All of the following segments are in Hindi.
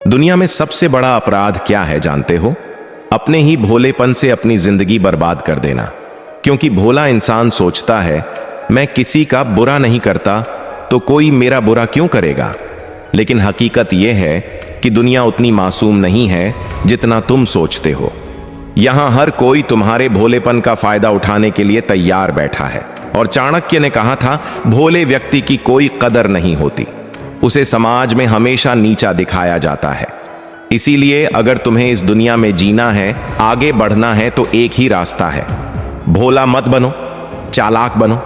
दुनिया में सबसे बड़ा अपराध क्या है जानते हो? अपने ही भोलेपन से अपनी जिंदगी बर्बाद कर देना। क्योंकि भोला इंसान सोचता है मैं किसी का बुरा नहीं करता तो कोई मेरा बुरा क्यों करेगा। लेकिन हकीकत यह है कि दुनिया उतनी मासूम नहीं है जितना तुम सोचते हो। यहां हर कोई तुम्हारे भोलेपन का फायदा उठाने के लिए तैयार बैठा है। और चाणक्य ने कहा था, भोले व्यक्ति की कोई कदर नहीं होती, उसे समाज में हमेशा नीचा दिखाया जाता है। इसीलिए अगर तुम्हें इस दुनिया में जीना है, आगे बढ़ना है, तो एक ही रास्ता है, भोला मत बनो, चालाक बनो।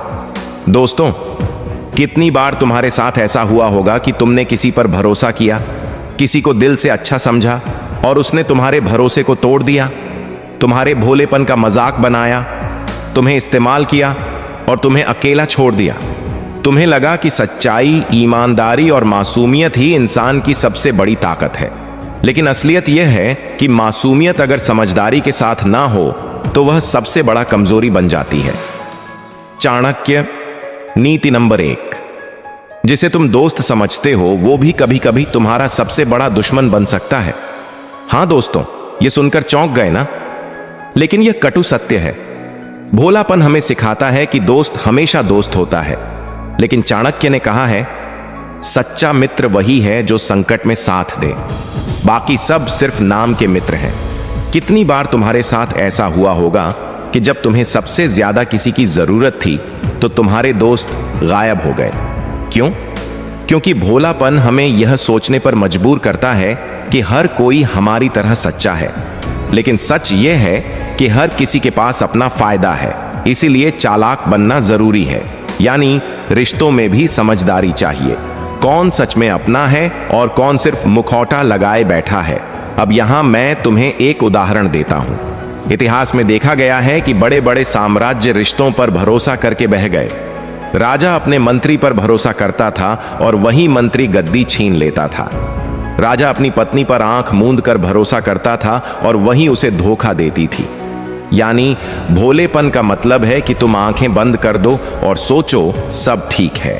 दोस्तों, कितनी बार तुम्हारे साथ ऐसा हुआ होगा कि तुमने किसी पर भरोसा किया, किसी को दिल से अच्छा समझा और उसने तुम्हारे भरोसे को तोड़ दिया, तुम्हारे भोलेपन का मजाक बनाया, तुम्हें इस्तेमाल किया और तुम्हें अकेला छोड़ दिया। तुम्हें लगा कि सच्चाई, ईमानदारी और मासूमियत ही इंसान की सबसे बड़ी ताकत है। लेकिन असलियत यह है कि मासूमियत अगर समझदारी के साथ ना हो तो वह सबसे बड़ा कमजोरी बन जाती है। चाणक्य नीति नंबर 1, जिसे तुम दोस्त समझते हो वो भी कभी कभी तुम्हारा सबसे बड़ा दुश्मन बन सकता है। हां दोस्तों, यह सुनकर चौंक गए ना? लेकिन यह कटु सत्य है। भोलापन हमें सिखाता है कि दोस्त हमेशा दोस्त होता है, लेकिन चाणक्य ने कहा है, सच्चा मित्र वही है जो संकट में साथ दे, बाकी सब सिर्फ नाम के मित्र हैं। कितनी बार तुम्हारे साथ ऐसा हुआ होगा कि जब तुम्हें सबसे ज्यादा किसी की जरूरत थी तो तुम्हारे दोस्त गायब हो गए। क्यों? क्योंकि भोलापन हमें यह सोचने पर मजबूर करता है कि हर कोई हमारी तरह सच्चा है। लेकिन सच यह है कि हर किसी के पास अपना फायदा है। इसीलिए चालाक बनना जरूरी है। यानी रिश्तों में भी समझदारी चाहिए। कौन सच में अपना है और कौन सिर्फ मुखौटा लगाए बैठा है। अब यहां मैं तुम्हें एक उदाहरण देता हूं। इतिहास में देखा गया है कि बड़े बड़े साम्राज्य रिश्तों पर भरोसा करके बह गए। राजा अपने मंत्री पर भरोसा करता था और वही मंत्री गद्दी छीन लेता था। राजा अपनी पत्नी पर आंख मूंद कर भरोसा करता था और वही उसे धोखा देती थी। यानी भोलेपन का मतलब है कि तुम आंखें बंद कर दो और सोचो सब ठीक है।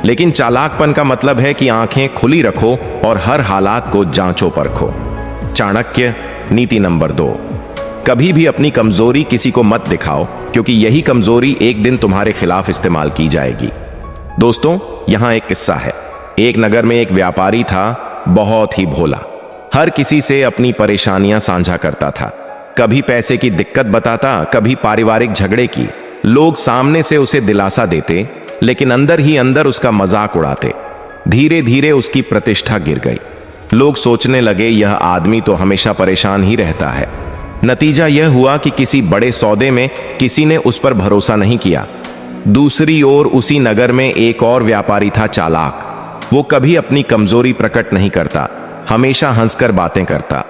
लेकिन चालाकपन का मतलब है कि आंखें खुली रखो और हर हालात को जांचो परखो। चाणक्य नीति नंबर 2, कभी भी अपनी कमजोरी किसी को मत दिखाओ, क्योंकि यही कमजोरी एक दिन तुम्हारे खिलाफ इस्तेमाल की जाएगी। दोस्तों, यहां एक किस्सा है। एक नगर में एक व्यापारी था, बहुत ही भोला। हर किसी से अपनी परेशानियां साझा करता था। कभी पैसे की दिक्कत बताता, कभी पारिवारिक झगड़े की। लोग सामने से उसे दिलासा देते, लेकिन अंदर ही अंदर उसका मजाक उड़ाते। धीरे धीरे उसकी प्रतिष्ठा गिर गई। लोग सोचने लगे यह आदमी तो हमेशा परेशान ही रहता है। नतीजा यह हुआ कि किसी बड़े सौदे में किसी ने उस पर भरोसा नहीं किया। दूसरी ओर उसी नगर में एक और व्यापारी था, चालाक। वो कभी अपनी कमजोरी प्रकट नहीं करता, हमेशा हंसकर बातें करता,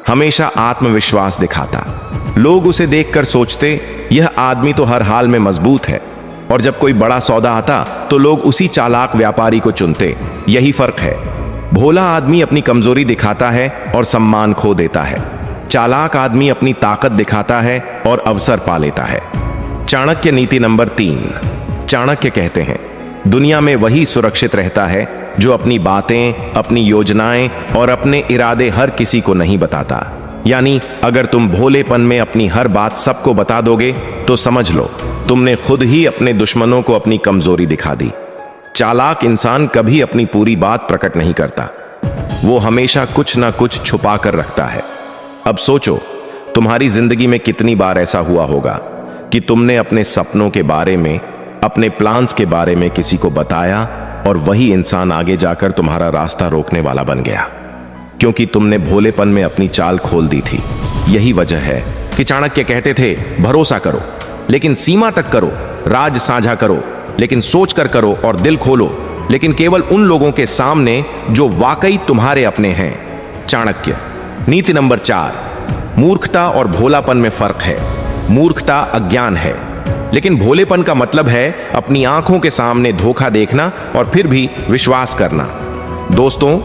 हमेशा आत्मविश्वास दिखाता। लोग उसे देखकर सोचते यह आदमी तो हर हाल में मजबूत है। और जब कोई बड़ा सौदा आता तो लोग उसी चालाक व्यापारी को चुनते। यही फर्क है। भोला आदमी अपनी कमजोरी दिखाता है और सम्मान खो देता है। चालाक आदमी अपनी ताकत दिखाता है और अवसर पा लेता है। चाणक्य नीति नंबर 3, चाणक्य कहते हैं, दुनिया में वही सुरक्षित रहता है जो अपनी बातें, अपनी योजनाएं और अपने इरादे हर किसी को नहीं बताता। यानी अगर तुम भोलेपन में अपनी हर बात सबको बता दोगे तो समझ लो तुमने खुद ही अपने दुश्मनों को अपनी कमजोरी दिखा दी। चालाक इंसान कभी अपनी पूरी बात प्रकट नहीं करता, वो हमेशा कुछ ना कुछ छुपा कर रखता है। अब सोचो, तुम्हारी जिंदगी में कितनी बार ऐसा हुआ होगा कि तुमने अपने सपनों के बारे में, अपने प्लान्स के बारे में किसी को बताया और वही इंसान आगे जाकर तुम्हारा रास्ता रोकने वाला बन गया, क्योंकि तुमने भोलेपन में अपनी चाल खोल दी थी। यही वजह है कि चाणक्य कहते थे, भरोसा करो लेकिन सीमा तक करो, राज साझा करो लेकिन सोच कर करो और दिल खोलो, लेकिन केवल उन लोगों के सामने जो वाकई तुम्हारे अपने हैं। चाणक्य नीति नंबर 4, मूर्खता और भोलापन में फर्क है। मूर्खता अज्ञान है, लेकिन भोलेपन का मतलब है अपनी आंखों के सामने धोखा देखना और फिर भी विश्वास करना। दोस्तों,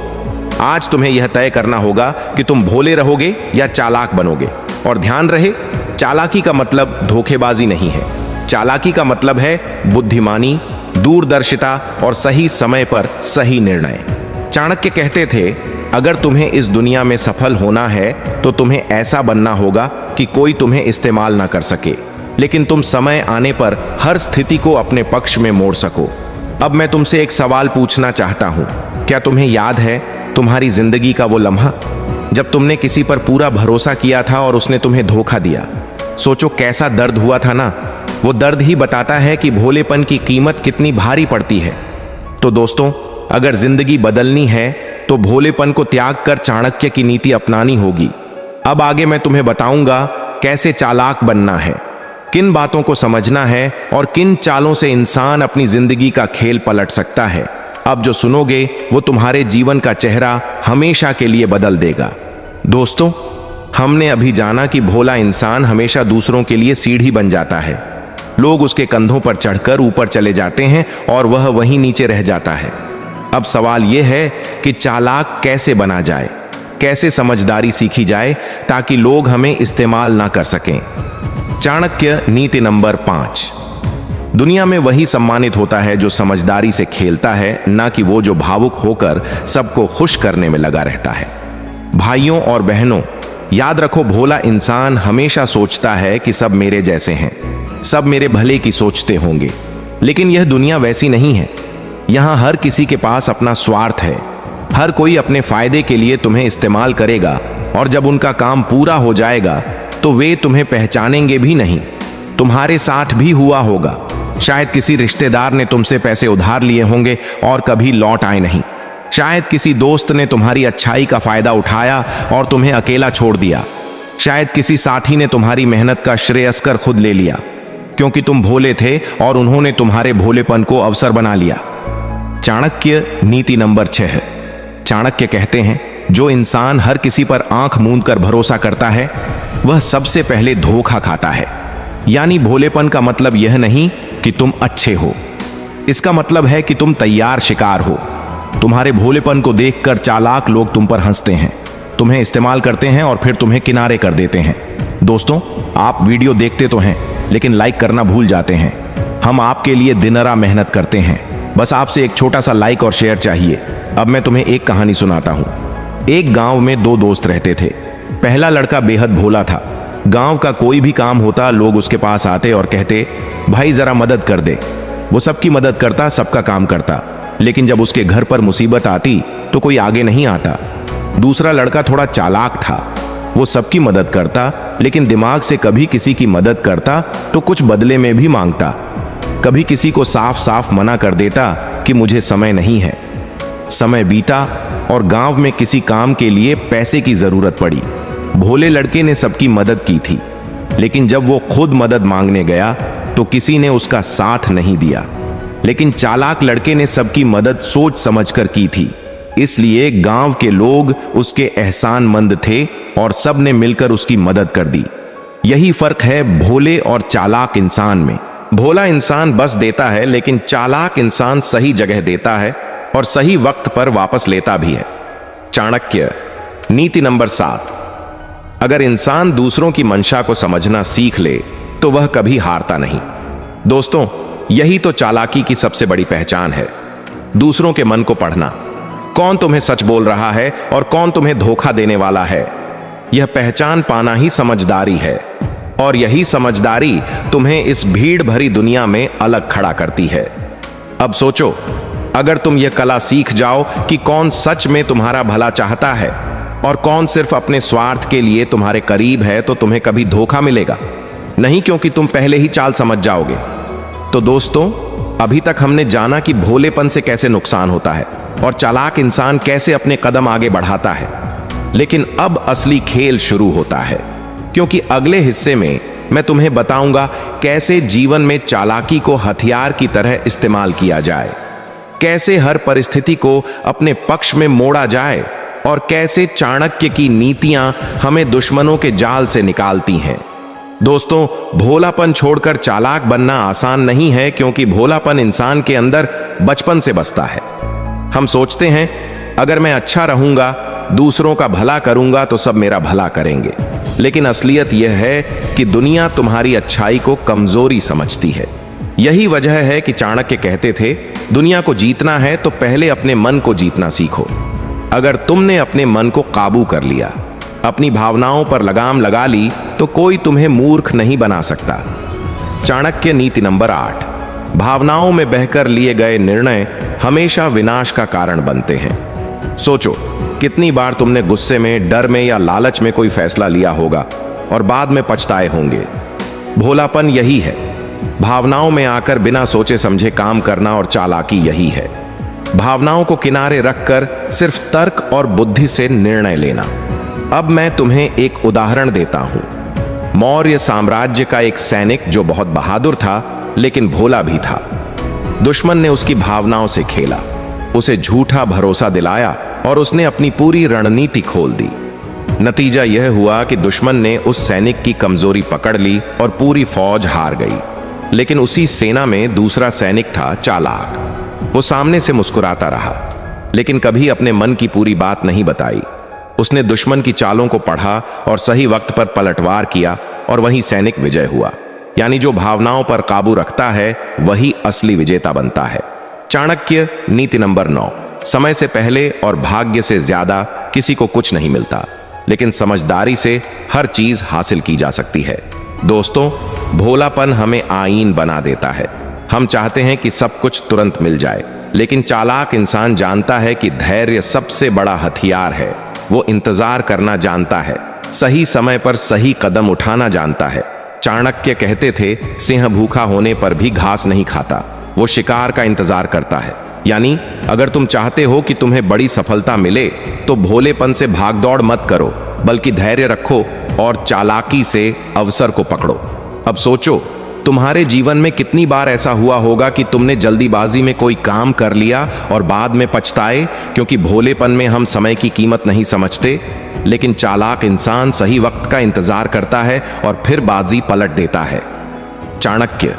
आज तुम्हें यह तय करना होगा कि तुम भोले रहोगे या चालाक बनोगे। और ध्यान रहे, चालाकी का मतलब धोखेबाजी नहीं है। चालाकी का मतलब है बुद्धिमानी, दूरदर्शिता और सही समय पर सही निर्णय। चाणक्य कहते थे, अगर तुम्हें इस दुनिया में सफल होना है तो तुम्हें ऐसा बनना होगा कि कोई तुम्हें इस्तेमाल ना कर सके, लेकिन तुम समय आने पर हर स्थिति को अपने पक्ष में मोड़ सको। अब मैं तुमसे एक सवाल पूछना चाहता हूं। क्या तुम्हें याद है तुम्हारी जिंदगी का वो लम्हा जब तुमने किसी पर पूरा भरोसा किया था और उसने तुम्हें धोखा दिया? सोचो कैसा दर्द हुआ था ना। वो दर्द ही बताता है कि भोलेपन की कीमत कितनी भारी पड़ती है। तो दोस्तों, अगर जिंदगी बदलनी है तो भोलेपन को त्याग कर चाणक्य की नीति अपनानी होगी। अब आगे मैं तुम्हें बताऊंगा कैसे चालाक बनना है, किन बातों को समझना है और किन चालों से इंसान अपनी जिंदगी का खेल पलट सकता है। अब जो सुनोगे वो तुम्हारे जीवन का चेहरा हमेशा के लिए बदल देगा। दोस्तों, हमने अभी जाना कि भोला इंसान हमेशा दूसरों के लिए सीढ़ी बन जाता है। लोग उसके कंधों पर चढ़कर ऊपर चले जाते हैं और वह वहीं नीचे रह जाता है। अब सवाल यह है कि चालाक कैसे बना जाए, कैसे समझदारी सीखी जाए ताकि लोग हमें इस्तेमाल ना कर सकें। चाणक्य नीति नंबर 5। दुनिया में वही सम्मानित होता है जो समझदारी से खेलता है, ना कि वो जो भावुक होकर सबको खुश करने में लगा रहता है। भाइयों और बहनों, याद रखो, भोला इंसान हमेशा सोचता है कि सब मेरे जैसे हैं, सब मेरे भले की सोचते होंगे। लेकिन यह दुनिया वैसी नहीं है। यहां हर किसी के पास अपना स्वार्थ है। हर कोई अपने फायदे के लिए तुम्हें इस्तेमाल करेगा और जब उनका काम पूरा हो जाएगा तो वे तुम्हें पहचानेंगे भी नहीं। तुम्हारे साथ भी हुआ होगा। शायद किसी रिश्तेदार ने तुमसे पैसे उधार लिए होंगे और कभी लौट आए नहीं। शायद किसी दोस्त ने तुम्हारी अच्छाई का फायदा उठाया और तुम्हें अकेला छोड़ दिया। शायद किसी साथी ने तुम्हारी मेहनत का श्रेयस्कर खुद ले लिया क्योंकि तुम भोले थे और उन्होंने तुम्हारे भोलेपन को अवसर बना लिया। चाणक्य नीति नंबर 6। चाणक्य कहते हैं, जो इंसान हर किसी पर आंख मूंद कर भरोसा करता है वह सबसे पहले धोखा खाता है। यानी भोलेपन का मतलब यह नहीं कि तुम अच्छे हो, इसका मतलब है कि तुम तैयार शिकार हो। तुम्हारे भोलेपन को देखकर चालाक लोग तुम पर हंसते हैं, तुम्हें इस्तेमाल करते हैं और फिर तुम्हें किनारे कर देते हैं। दोस्तों, आप वीडियो देखते तो हैं लेकिन लाइक करना भूल जाते हैं। हम आपके लिए दिनरा मेहनत करते हैं, बस आपसे एक छोटा सा लाइक और शेयर चाहिए। अब मैं तुम्हें एक कहानी सुनाता हूं। एक गांव में दो दोस्त रहते थे। पहला लड़का बेहद भोला था। गांव का कोई भी काम होता लोग उसके पास आते और कहते, भाई जरा मदद कर दे। वो सबकी मदद करता, सबका काम करता, लेकिन जब उसके घर पर मुसीबत आती तो कोई आगे नहीं आता। दूसरा लड़का थोड़ा चालाक था। वो सबकी मदद करता लेकिन दिमाग से कभी किसी की मदद करता तो कुछ बदले में भी मांगता। कभी किसी को साफ साफ मना कर देता कि मुझे समय नहीं है। समय बीता और गांव में किसी काम के लिए पैसे की जरूरत पड़ी। भोले लड़के ने सबकी मदद की थी, लेकिन जब वो खुद मदद मांगने गया तो किसी ने उसका साथ नहीं दिया। लेकिन चालाक लड़के ने सबकी मदद सोच समझकर की थी, इसलिए गांव के लोग उसके एहसानमंद थे और सब ने मिलकर उसकी मदद कर दी। यही फर्क है भोले और चालाक इंसान में। भोला इंसान बस देता है, लेकिन चालाक इंसान सही जगह देता है और सही वक्त पर वापस लेता भी है। चाणक्य नीति नंबर 7। अगर इंसान दूसरों की मंशा को समझना सीख ले तो वह कभी हारता नहीं। दोस्तों, यही तो चालाकी की सबसे बड़ी पहचान है, दूसरों के मन को पढ़ना। कौन तुम्हें सच बोल रहा है और कौन तुम्हें धोखा देने वाला है, यह पहचान पाना ही समझदारी है। और यही समझदारी तुम्हें इस भीड़ भरी दुनिया में अलग खड़ा करती है। अब सोचो, अगर तुम यह कला सीख जाओ कि कौन सच में तुम्हारा भला चाहता है और कौन सिर्फ अपने स्वार्थ के लिए तुम्हारे करीब है, तो तुम्हें कभी धोखा मिलेगा नहीं, क्योंकि तुम पहले ही चाल समझ जाओगे। तो दोस्तों, अभी तक हमने जाना कि भोलेपन से कैसे नुकसान होता है और चालाक इंसान कैसे अपने कदम आगे बढ़ाता है। लेकिन अब असली खेल शुरू होता है, क्योंकि अगले हिस्से में मैं तुम्हें बताऊंगा कैसे जीवन में चालाकी को हथियार की तरह इस्तेमाल किया जाए, कैसे हर परिस्थिति को अपने पक्ष में मोड़ा जाए और कैसे चाणक्य की नीतियां हमें दुश्मनों के जाल से निकालती हैं। दोस्तों, भोलापन छोड़कर चालाक बनना आसान नहीं है, क्योंकि भोलापन इंसान के अंदर बचपन से बसता है। हम सोचते हैं अगर मैं अच्छा रहूंगा, दूसरों का भला करूंगा तो सब मेरा भला करेंगे। लेकिन असलियत यह है कि दुनिया तुम्हारी अच्छाई को कमजोरी समझती है। यही वजह है कि चाणक्य कहते थे, दुनिया को जीतना है तो पहले अपने मन को जीतना सीखो। अगर तुमने अपने मन को काबू कर लिया, अपनी भावनाओं पर लगाम लगा ली, तो कोई तुम्हें मूर्ख नहीं बना सकता। चाणक्य नीति नंबर 8। भावनाओं में बहकर लिए गए निर्णय हमेशा विनाश का कारण बनते हैं। सोचो, कितनी बार तुमने गुस्से में, डर में या लालच में कोई फैसला लिया होगा और बाद में पछताए होंगे। भोलापन यही है, भावनाओं में आकर बिना सोचे समझे काम करना, और चालाकी यही है, भावनाओं को किनारे रखकर सिर्फ तर्क और बुद्धि से निर्णय लेना। अब मैं तुम्हें एक उदाहरण देता हूं। मौर्य साम्राज्य का एक सैनिक जो बहुत बहादुर था लेकिन भोला भी था। दुश्मन ने उसकी भावनाओं से खेला, उसे झूठा भरोसा दिलाया और उसने अपनी पूरी रणनीति खोल दी। नतीजा यह हुआ कि दुश्मन ने उस सैनिक की कमजोरी पकड़ ली और पूरी फौज हार गई। लेकिन उसी सेना में दूसरा सैनिक था चालाक। वो सामने से मुस्कुराता रहा, लेकिन कभी अपने मन की पूरी बात नहीं बताई। उसने दुश्मन की चालों को पढ़ा और सही वक्त पर पलटवार किया, और वही सैनिक विजय हुआ। यानी जो भावनाओं पर काबू रखता है वही असली विजेता बनता है। चाणक्य नीति नंबर 9। समय से पहले और भाग्य से ज्यादा किसी को कुछ नहीं मिलता, लेकिन समझदारी से हर चीज हासिल की जा सकती है। दोस्तों, भोलापन हमें आईन बना देता है। हम चाहते हैं कि सब कुछ तुरंत मिल जाए, लेकिन चालाक इंसान जानता है कि धैर्य सबसे बड़ा हथियार है। वो इंतजार करना जानता है, सही समय पर सही कदम उठाना जानता है। चाणक्य कहते थे, सिंह भूखा होने पर भी घास नहीं खाता, वो शिकार का इंतजार करता है। यानी अगर तुम चाहते हो कि तुम्हें बड़ी सफलता मिले, तो भोलेपन से भागदौड़ मत करो, बल्कि धैर्य रखो और चालाकी से अवसर को पकड़ो। अब सोचो, तुम्हारे जीवन में कितनी बार ऐसा हुआ होगा कि तुमने जल्दीबाजी में कोई काम कर लिया और बाद में पछताए, क्योंकि भोलेपन में हम समय की कीमत नहीं समझते, लेकिन चालाक इंसान सही वक्त का इंतजार करता है और फिर बाजी पलट देता है। चाणक्य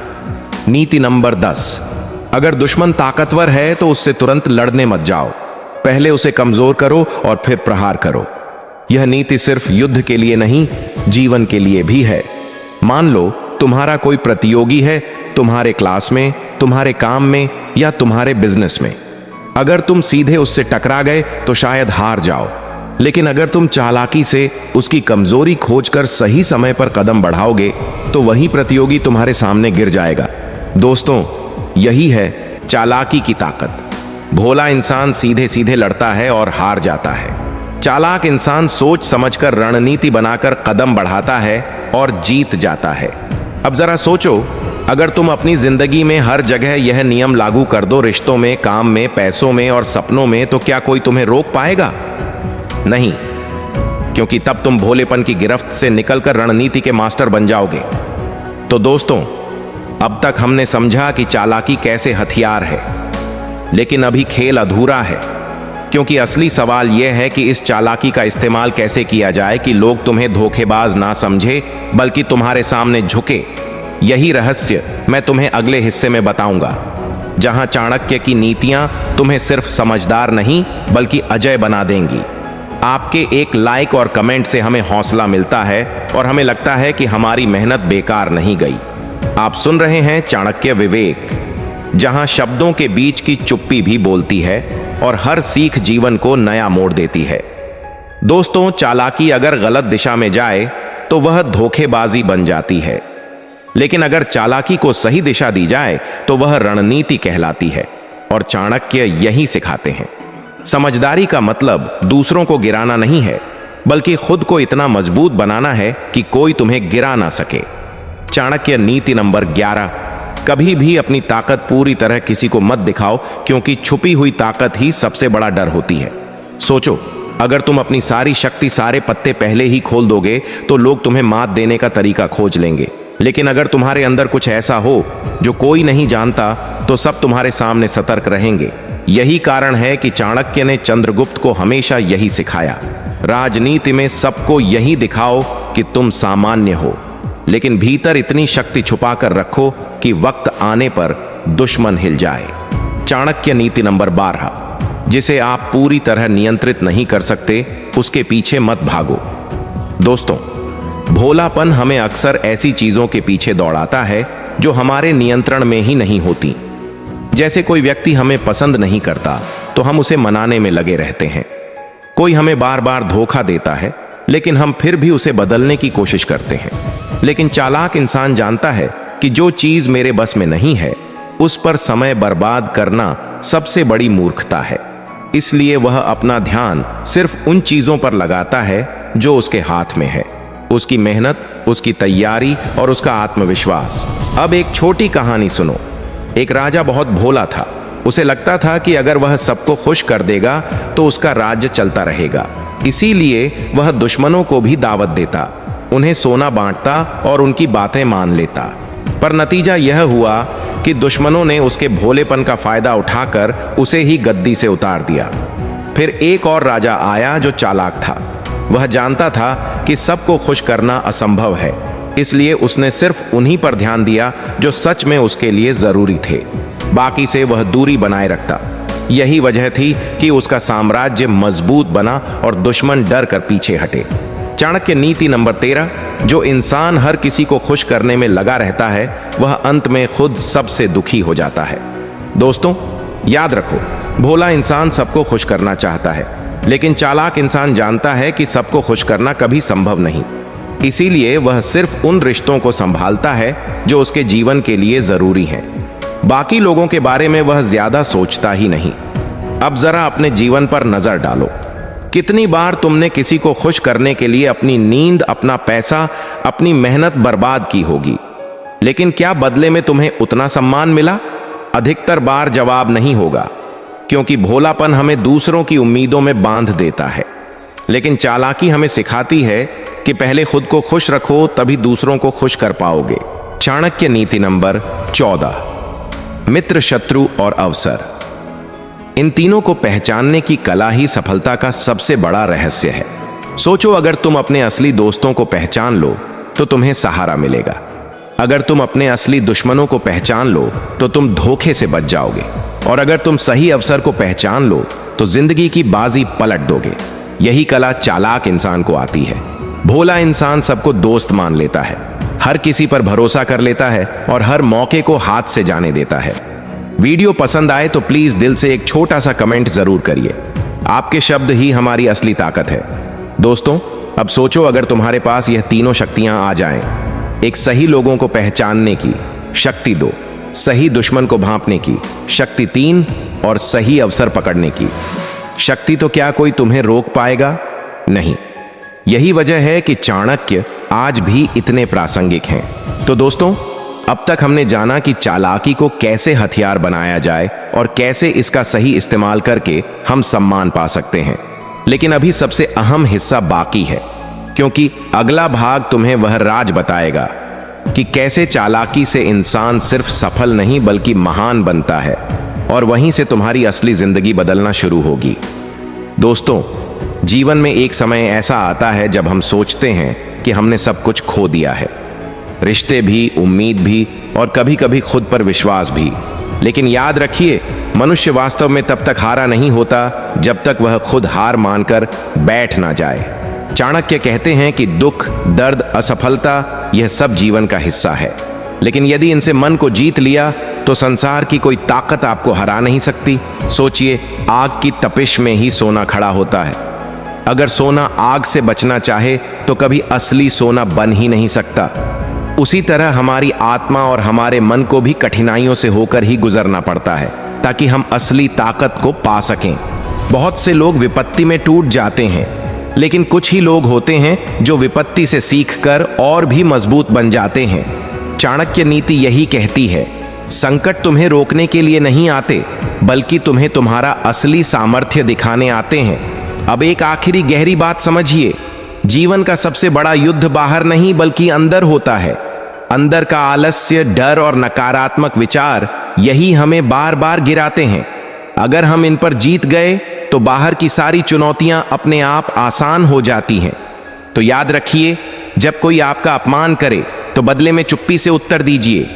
नीति नंबर 10। अगर दुश्मन ताकतवर है तो उससे तुरंत लड़ने मत जाओ, पहले उसे कमजोर करो और फिर प्रहार करो। यह नीति सिर्फ युद्ध के लिए नहीं, जीवन के लिए भी है। मान लो तुम्हारा कोई प्रतियोगी है, तुम्हारे क्लास में, तुम्हारे काम में या तुम्हारे बिजनेस में। अगर तुम सीधे उससे टकरा गए तो शायद हार जाओ, लेकिन अगर तुम चालाकी से उसकी कमजोरी खोजकर सही समय पर कदम बढ़ाओगे तो वही प्रतियोगी तुम्हारे सामने गिर जाएगा। दोस्तों, यही है चालाकी की ताकत। भोला इंसान सीधे सीधे लड़ता है और हार जाता है। चालाक इंसान सोच समझकर रणनीति बनाकर कदम बढ़ाता है और जीत जाता है। अब जरा सोचो, अगर तुम अपनी जिंदगी में हर जगह यह नियम लागू कर दो, रिश्तों में, काम में, पैसों में और सपनों में, तो क्या कोई तुम्हें रोक पाएगा? नहीं, क्योंकि तब तुम भोलेपन की गिरफ्त से निकलकर रणनीति के मास्टर बन जाओगे। तो दोस्तों, अब तक हमने समझा कि चालाकी कैसे हथियार है, लेकिन अभी खेल अधूरा है, क्योंकि असली सवाल यह है कि इस चालाकी का इस्तेमाल कैसे किया जाए कि लोग तुम्हें धोखेबाज ना समझे, बल्कि तुम्हारे सामने झुके। यही रहस्य मैं तुम्हें अगले हिस्से में बताऊंगा, जहां चाणक्य की नीतियां तुम्हें सिर्फ समझदार नहीं बल्कि अजय बना देंगी। आपके एक लाइक और कमेंट से हमें हौसला मिलता है और हमें लगता है कि हमारी मेहनत बेकार नहीं गई। आप सुन रहे हैं चाणक्य विवेक, जहां शब्दों के बीच की चुप्पी भी बोलती है और हर सीख जीवन को नया मोड़ देती है। दोस्तों, चालाकी अगर गलत दिशा में जाए तो वह धोखेबाजी बन जाती है, लेकिन अगर चालाकी को सही दिशा दी जाए तो वह रणनीति कहलाती है। और चाणक्य यही सिखाते हैं। समझदारी का मतलब दूसरों को गिराना नहीं है, बल्कि खुद को इतना मजबूत बनाना है कि कोई तुम्हें गिरा ना सके। चाणक्य नीति नंबर 11। कभी भी अपनी ताकत पूरी तरह किसी को मत दिखाओ, क्योंकि छुपी हुई ताकत ही सबसे बड़ा डर होती है। सोचो, अगर तुम अपनी सारी शक्ति, सारे पत्ते पहले ही खोल दोगे तो लोग तुम्हें मात देने का तरीका खोज लेंगे। लेकिन अगर तुम्हारे अंदर कुछ ऐसा हो जो कोई नहीं जानता, तो सब तुम्हारे सामने सतर्क रहेंगे। यही कारण है कि चाणक्य ने चंद्रगुप्त को हमेशा यही सिखाया, राजनीति में सबको यही दिखाओ कि तुम सामान्य हो, लेकिन भीतर इतनी शक्ति छुपा कर रखो कि वक्त आने पर दुश्मन हिल जाए। चाणक्य नीति नंबर 12। जिसे आप पूरी तरह नियंत्रित नहीं कर सकते, उसके पीछे मत भागो। दोस्तों, भोलापन हमें अक्सर ऐसी चीजों के पीछे दौड़ाता है जो हमारे नियंत्रण में ही नहीं होती। जैसे कोई व्यक्ति हमें पसंद नहीं करता तो हम उसे मनाने में लगे रहते हैं, कोई हमें बार बार धोखा देता है, लेकिन हम फिर भी उसे बदलने की कोशिश करते हैं। लेकिन चालाक इंसान जानता है कि जो चीज मेरे बस में नहीं है, उस पर समय बर्बाद करना सबसे बड़ी मूर्खता है। इसलिए वह अपना ध्यान सिर्फ उन चीजों पर लगाता है जो उसके हाथ में है, उसकी मेहनत, उसकी तैयारी और उसका आत्मविश्वास। अब एक छोटी कहानी सुनो। एक राजा बहुत भोला था। उसे लगता था कि अगर वह सबको खुश कर देगा तो उसका राज्य चलता रहेगा। इसीलिए वह दुश्मनों को भी दावत देता, उन्हें सोना बांटता और उनकी बातें मान लेता। पर नतीजा यह हुआ कि दुश्मनों ने उसके भोलेपन का फायदा उठाकर उसे ही गद्दी से उतार दिया। फिर एक और राजा आया जो चालाक था। वह जानता था कि सबको खुश करना असंभव है, इसलिए उसने सिर्फ उन्हीं पर ध्यान दिया जो सच में उसके लिए जरूरी थे। बाकी से वह दूरी बनाए रखता। यही वजह थी कि उसका साम्राज्य मजबूत बना और दुश्मन डर कर पीछे हटे। चाणक्य नीति नंबर 13, जो इंसान हर किसी को खुश करने में लगा रहता है, वह अंत में खुद सबसे दुखी हो जाता है। दोस्तों, याद रखो, भोला इंसान सबको खुश करना चाहता है, लेकिन चालाक इंसान जानता है कि सबको खुश करना कभी संभव नहीं। इसीलिए वह सिर्फ उन रिश्तों को संभालता है जो उसके जीवन के लिए जरूरी हैं। बाकी लोगों के बारे में वह ज्यादा सोचता ही नहीं। अब जरा अपने जीवन पर नजर डालो। कितनी बार तुमने किसी को खुश करने के लिए अपनी नींद, अपना पैसा, अपनी मेहनत बर्बाद की होगी, लेकिन क्या बदले में तुम्हें उतना सम्मान मिला? अधिकतर बार जवाब नहीं होगा, क्योंकि भोलापन हमें दूसरों की उम्मीदों में बांध देता है, लेकिन चालाकी हमें सिखाती है कि पहले खुद को खुश रखो, तभी दूसरों को खुश कर पाओगे। चाणक्य नीति नंबर 14, मित्र, शत्रु और अवसर। इन तीनों को पहचानने की कला ही सफलता का सबसे बड़ा रहस्य है। सोचो, अगर तुम अपने असली दोस्तों को पहचान लो तो तुम्हें सहारा मिलेगा। अगर तुम अपने असली दुश्मनों को पहचान लो तो तुम धोखे से बच जाओगे। और अगर तुम सही अवसर को पहचान लो तो जिंदगी की बाजी पलट दोगे। यही कला चालाक इंसान को आती है। भोला इंसान सबको दोस्त मान लेता है, हर किसी पर भरोसा कर लेता है और हर मौके को हाथ से जाने देता है। वीडियो पसंद आए तो प्लीज दिल से एक छोटा सा कमेंट जरूर करिए। आपके शब्द ही हमारी असली ताकत है। दोस्तों, अब सोचो, अगर तुम्हारे पास यह तीनों शक्तियां आ जाएं, एक सही लोगों को पहचानने की शक्ति 2, सही दुश्मन को भांपने की शक्ति 3 और सही अवसर पकड़ने की शक्ति, तो क्या कोई तुम्हें रोक पाएगा? नहीं। यही वजह है कि चाणक्य आज भी इतने प्रासंगिक हैं। तो दोस्तों, अब तक हमने जाना कि चालाकी को कैसे हथियार बनाया जाए और कैसे इसका सही इस्तेमाल करके हम सम्मान पा सकते हैं। लेकिन अभी सबसे अहम हिस्सा बाकी है, क्योंकि अगला भाग तुम्हें वह राज बताएगा कि कैसे चालाकी से इंसान सिर्फ सफल नहीं बल्कि महान बनता है, और वहीं से तुम्हारी असली जिंदगी बदलना शुरू होगी। दोस्तों, जीवन में एक समय ऐसा आता है जब हम सोचते हैं कि हमने सब कुछ खो दिया है, रिश्ते भी, उम्मीद भी और कभी कभी खुद पर विश्वास भी। लेकिन याद रखिए, मनुष्य वास्तव में तब तक हारा नहीं होता जब तक वह खुद हार मानकर बैठ ना जाए। चाणक्य कहते हैं कि दुख, दर्द, असफलता, यह सब जीवन का हिस्सा है, लेकिन यदि इनसे मन को जीत लिया तो संसार की कोई ताकत आपको हरा नहीं सकती। सोचिए, आग की तपिश में ही सोना खड़ा होता है। अगर सोना आग से बचना चाहे तो कभी असली सोना बन ही नहीं सकता। उसी तरह हमारी आत्मा और हमारे मन को भी कठिनाइयों से होकर ही गुजरना पड़ता है, ताकि हम असली ताकत को पा सकें। बहुत से लोग विपत्ति में टूट जाते हैं, लेकिन कुछ ही लोग होते हैं जो विपत्ति से सीखकर और भी मजबूत बन जाते हैं। चाणक्य नीति यही कहती है, संकट तुम्हें रोकने के लिए नहीं आते, बल्कि तुम्हें तुम्हारा असली सामर्थ्य दिखाने आते हैं। अब एक आखिरी गहरी बात समझिए, जीवन का सबसे बड़ा युद्ध बाहर नहीं बल्कि अंदर होता है। अंदर का आलस्य, डर और नकारात्मक विचार, यही हमें बार बार गिराते हैं। अगर हम इन पर जीत गए तो बाहर की सारी चुनौतियां अपने आप आसान हो जाती हैं। तो याद रखिए, जब कोई आपका अपमान करे तो बदले में चुप्पी से उत्तर दीजिए।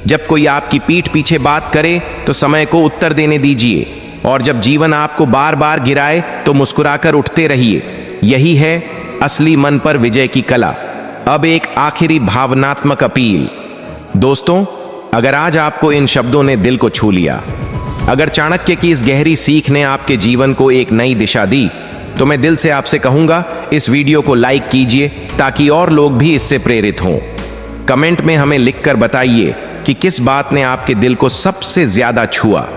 जब कोई आपकी पीठ पीछे बात करे तो समय को उत्तर देने दीजिए। और जब जीवन आपको बार बार गिराए तो मुस्कुराकर उठते रहिए। यही है असली मन पर विजय की कला। अब एक आखिरी भावनात्मक अपील। दोस्तों, अगर आज आपको इन शब्दों ने दिल को छू लिया, अगर चाणक्य की इस गहरी सीख ने आपके जीवन को एक नई दिशा दी, तो मैं दिल से आपसे कहूंगा इस वीडियो को लाइक कीजिए ताकि और लोग भी इससे प्रेरित हों। कमेंट में हमें लिखकर बताइए कि किस बात ने आपके दिल को सबसे ज्यादा छुआ।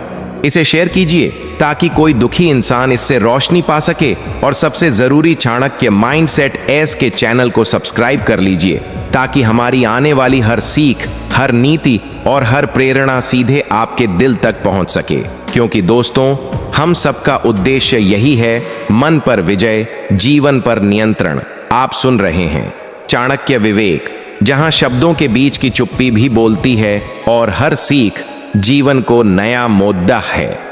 इसे शेयर कीजिए ताकि कोई दुखी इंसान इससे रोशनी पा सके। और सबसे जरूरी, चाणक्य माइंडसेट एस के चैनल को सब्सक्राइब कर लीजिए ताकि हमारी आने वाली हर सीख, हर नीति और हर प्रेरणा सीधे आपके दिल तक पहुंच सके। क्योंकि दोस्तों, हम सबका उद्देश्य यही है, मन पर विजय, जीवन पर नियंत्रण। आप सुन रहे हैं चाणक्य विवेक, जहां शब्दों के बीच की चुप्पी भी बोलती है और हर सीख जीवन को नया मोद्दा है।